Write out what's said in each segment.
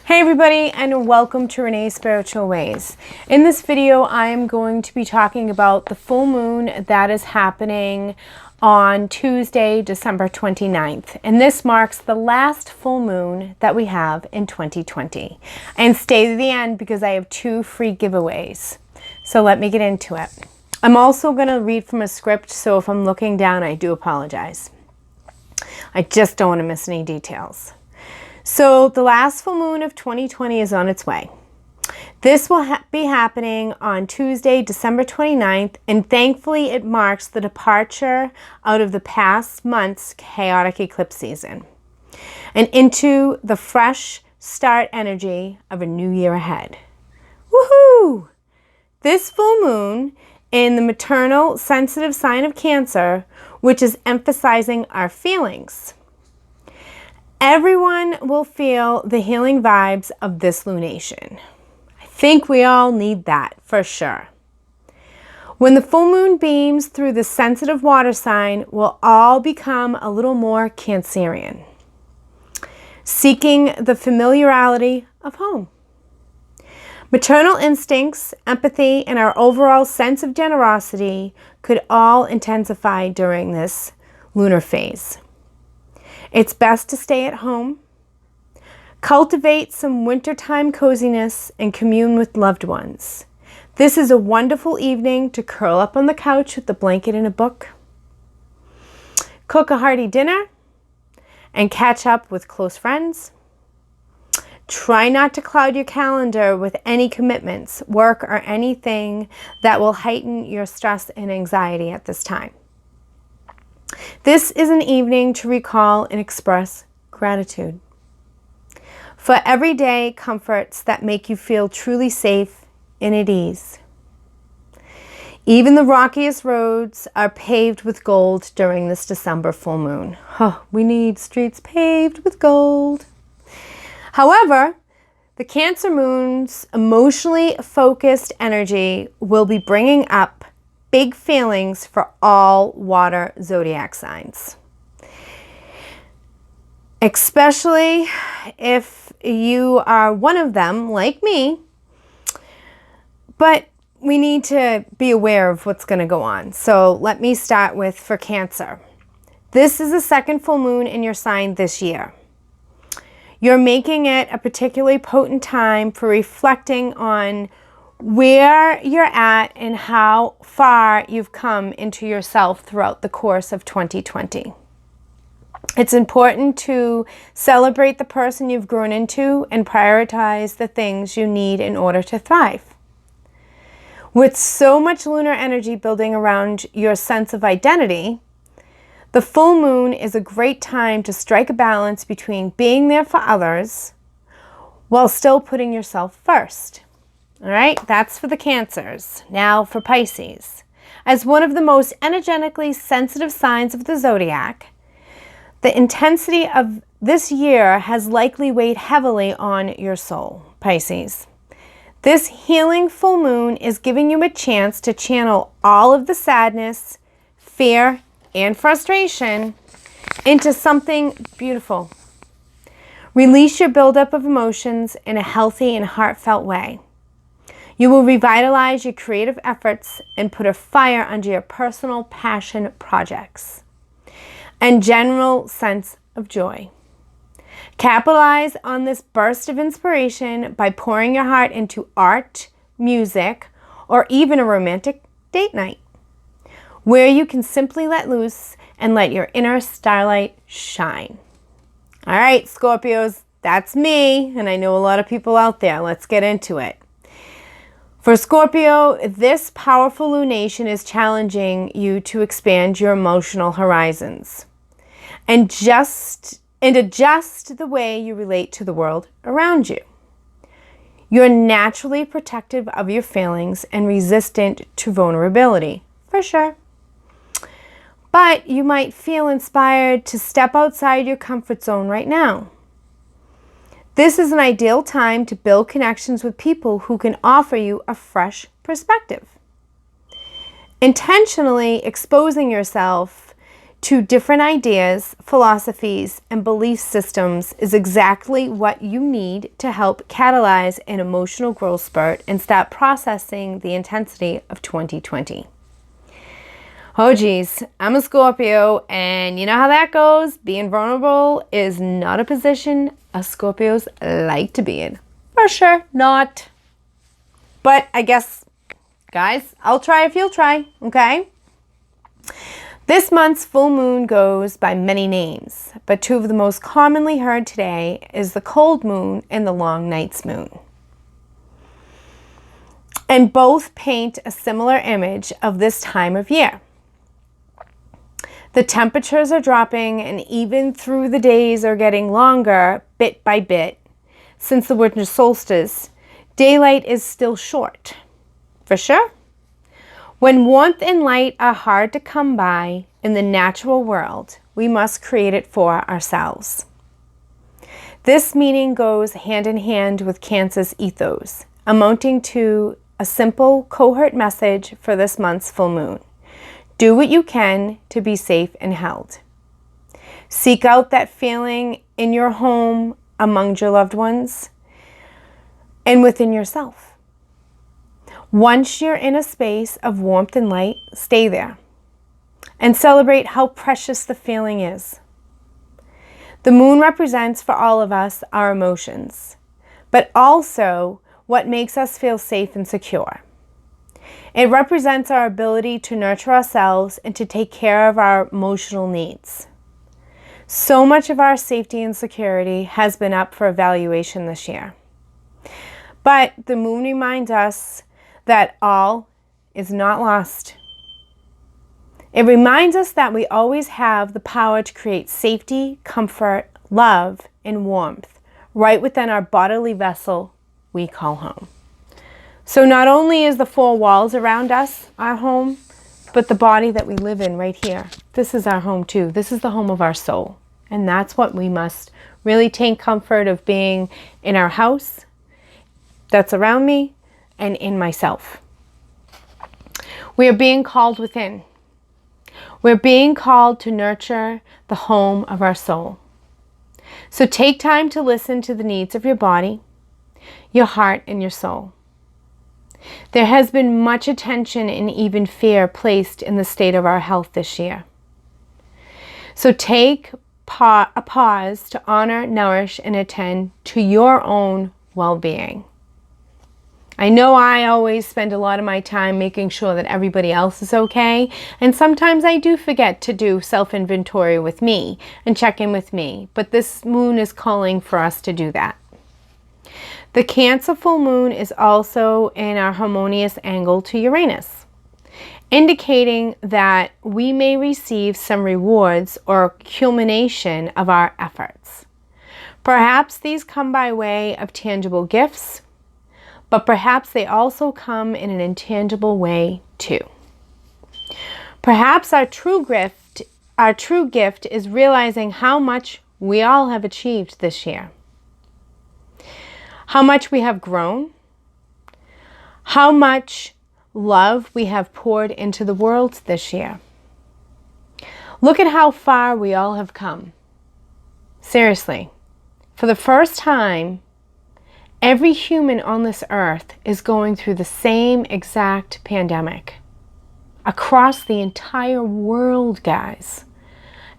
Hey everybody, and welcome to Renee's Spiritual Ways. In this video, I am going to be talking about the full moon that is happening on Tuesday, December 29th. And this marks the last full moon that we have in 2020. And stay to the end because I have 2 free giveaways. So let me get into it. I'm also going to read from a script, so if I'm looking down, I do apologize. I just don't want to miss any details. So the last full moon of 2020 is on its way. This will be happening on Tuesday, December 29th, and thankfully it marks the departure out of the past month's chaotic eclipse season and into the fresh start energy of a new year ahead. Woohoo! This full moon in the maternal sensitive sign of Cancer, which is emphasizing our feelings. Everyone will feel the healing vibes of this lunation. I think we all need that for sure. When the full moon beams through the sensitive water sign, we'll all become a little more Cancerian, seeking the familiarity of home. Maternal instincts, empathy, and our overall sense of generosity could all intensify during this lunar phase. It's best to stay at home, cultivate some wintertime coziness, and commune with loved ones. This is a wonderful evening to curl up on the couch with a blanket and a book, cook a hearty dinner, and catch up with close friends. Try not to cloud your calendar with any commitments, work, or anything that will heighten your stress and anxiety at this time. This is an evening to recall and express gratitude for everyday comforts that make you feel truly safe and at ease. Even the rockiest roads are paved with gold during this December full moon. Oh, we need streets paved with gold. However, the Cancer moon's emotionally focused energy will be bringing up big feelings for all water zodiac signs, especially if you are one of them like me. But we need to be aware of what's going to go on. So let me start with for Cancer. This is the second full moon in your sign this year. You're making it a particularly potent time for reflecting on where you're at and how far you've come into yourself throughout the course of 2020. It's important to celebrate the person you've grown into and prioritize the things you need in order to thrive. With so much lunar energy building around your sense of identity, the full moon is a great time to strike a balance between being there for others while still putting yourself first. All right, that's for the Cancers. Now for Pisces. As one of the most energetically sensitive signs of the zodiac, the intensity of this year has likely weighed heavily on your soul, Pisces. This healing full moon is giving you a chance to channel all of the sadness, fear, and frustration into something beautiful. Release your buildup of emotions in a healthy and heartfelt way. You will revitalize your creative efforts and put a fire under your personal passion projects and general sense of joy. Capitalize on this burst of inspiration by pouring your heart into art, music, or even a romantic date night where you can simply let loose and let your inner starlight shine. All right, Scorpios, that's me, and I know a lot of people out there. Let's get into it. For Scorpio, this powerful lunation is challenging you to expand your emotional horizons and adjust the way you relate to the world around you. You're naturally protective of your feelings and resistant to vulnerability, for sure. But you might feel inspired to step outside your comfort zone right now. This is an ideal time to build connections with people who can offer you a fresh perspective. Intentionally exposing yourself Two different ideas, philosophies, and belief systems is exactly what you need to help catalyze an emotional growth spurt and start processing the intensity of 2020. Oh geez, I'm a Scorpio, and you know how that goes. Being vulnerable is not a position us Scorpios like to be in. For sure not. But I guess, guys, I'll try if you'll try, okay? This month's full moon goes by many names, but two of the most commonly heard today is the cold moon and the long night's moon. And both paint a similar image of this time of year. The temperatures are dropping, and even through the days are getting longer bit by bit. Since the winter solstice, daylight is still short. For sure. When warmth and light are hard to come by in the natural world, we must create it for ourselves. This meaning goes hand in hand with Cancer's ethos, amounting to a simple, coherent message for this month's full moon. Do what you can to be safe and held. Seek out that feeling in your home, among your loved ones, and within yourself. Once you're in a space of warmth and light, stay there and celebrate how precious the feeling is. The moon represents for all of us our emotions, but also what makes us feel safe and secure. It represents our ability to nurture ourselves and to take care of our emotional needs. So much of our safety and security has been up for evaluation this year. But the moon reminds us that all is not lost. It reminds us that we always have the power to create safety, comfort, love, and warmth right within our bodily vessel we call home. So not only is the four walls around us our home, but the body that we live in right here. This is our home too. This is the home of our soul. And that's what we must really take comfort of, being in our house that's around me and in myself. We are being called within. We're being called to nurture the home of our soul. So take time to listen to the needs of your body, your heart, and your soul. There has been much attention and even fear placed in the state of our health this year. So take a pause to honor, nourish, and attend to your own well-being. I know I always spend a lot of my time making sure that everybody else is okay, and sometimes I do forget to do self-inventory with me and check in with me, but this moon is calling for us to do that. The Cancer full moon is also in our harmonious angle to Uranus, indicating that we may receive some rewards or culmination of our efforts. Perhaps these come by way of tangible gifts, but perhaps they also come in an intangible way too. Perhaps our true gift is realizing how much we all have achieved this year. How much we have grown, how much love we have poured into the world this year. Look at how far we all have come. Seriously, for the first time, every human on this earth is going through the same exact pandemic. Across the entire world, guys.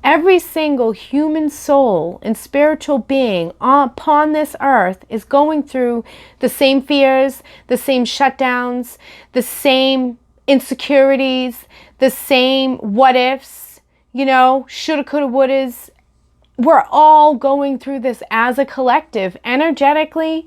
Every single human soul and spiritual being upon this earth is going through the same fears, the same shutdowns, the same insecurities, the same what ifs, shoulda, coulda, wouldas. We're all going through this as a collective, energetically,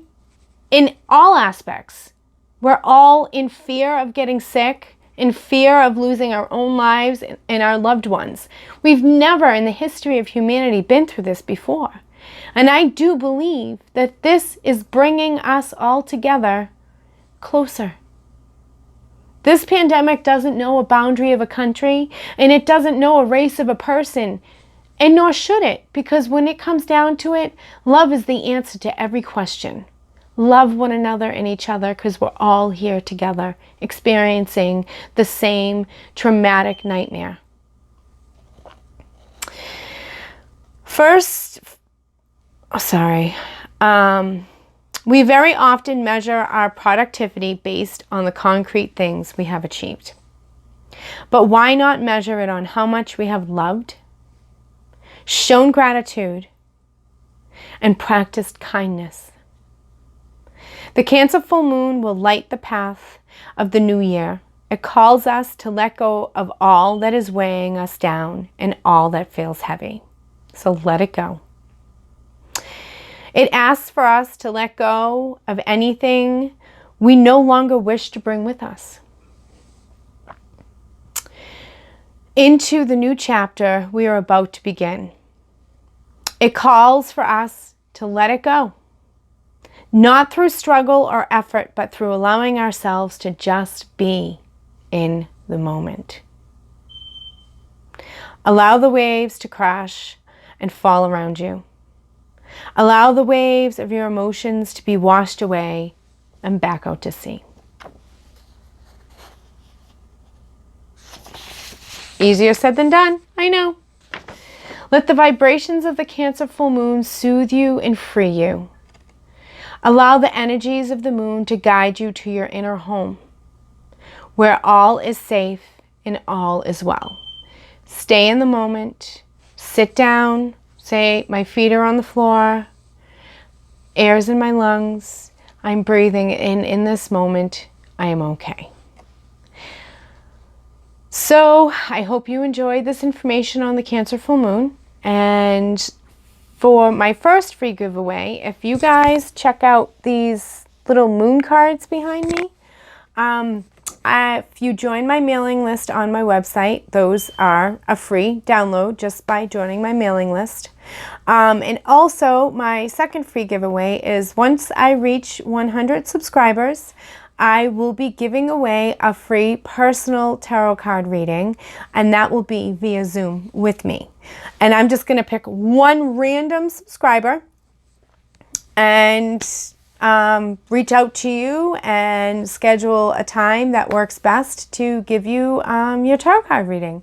in all aspects. We're all in fear of getting sick, in fear of losing our own lives and our loved ones. We've never in the history of humanity been through this before. And I do believe that this is bringing us all together closer. This pandemic doesn't know a boundary of a country, and it doesn't know a race of a person, and nor should it, because when it comes down to it, love is the answer to every question. Love one another and each other, because we're all here together experiencing the same traumatic nightmare. We very often measure our productivity based on the concrete things we have achieved. But why not measure it on how much we have loved, shown gratitude, and practiced kindness? The Cancer full moon will light the path of the new year. It calls us to let go of all that is weighing us down and all that feels heavy. So let it go. It asks for us to let go of anything we no longer wish to bring with us. Into the new chapter we are about to begin. It calls for us to let it go. Not through struggle or effort, but through allowing ourselves to just be in the moment. Allow the waves to crash and fall around you. Allow the waves of your emotions to be washed away and back out to sea. Easier said than done, I know. Let the vibrations of the Cancer full moon soothe you and free you. Allow the energies of the moon to guide you to your inner home, where all is safe and all is well. Stay in the moment. Sit down. Say, my feet are on the floor. Air's in my lungs. I'm breathing in this moment. I am okay. So I hope you enjoyed this information on the Cancer full moon. And for my first free giveaway, if you guys check out these little moon cards behind me, if you join my mailing list on my website, those are a free download just by joining my mailing list. And also my second free giveaway is once I reach 100 subscribers, I will be giving away a free personal tarot card reading, and that will be via Zoom with me. And I'm just going to pick one random subscriber and reach out to you and schedule a time that works best to give you your tarot card reading.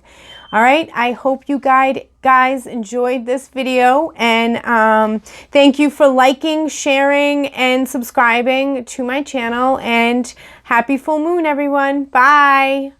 All right, I hope you guys enjoyed this video, and thank you for liking, sharing, and subscribing to my channel, and happy full moon, everyone. Bye.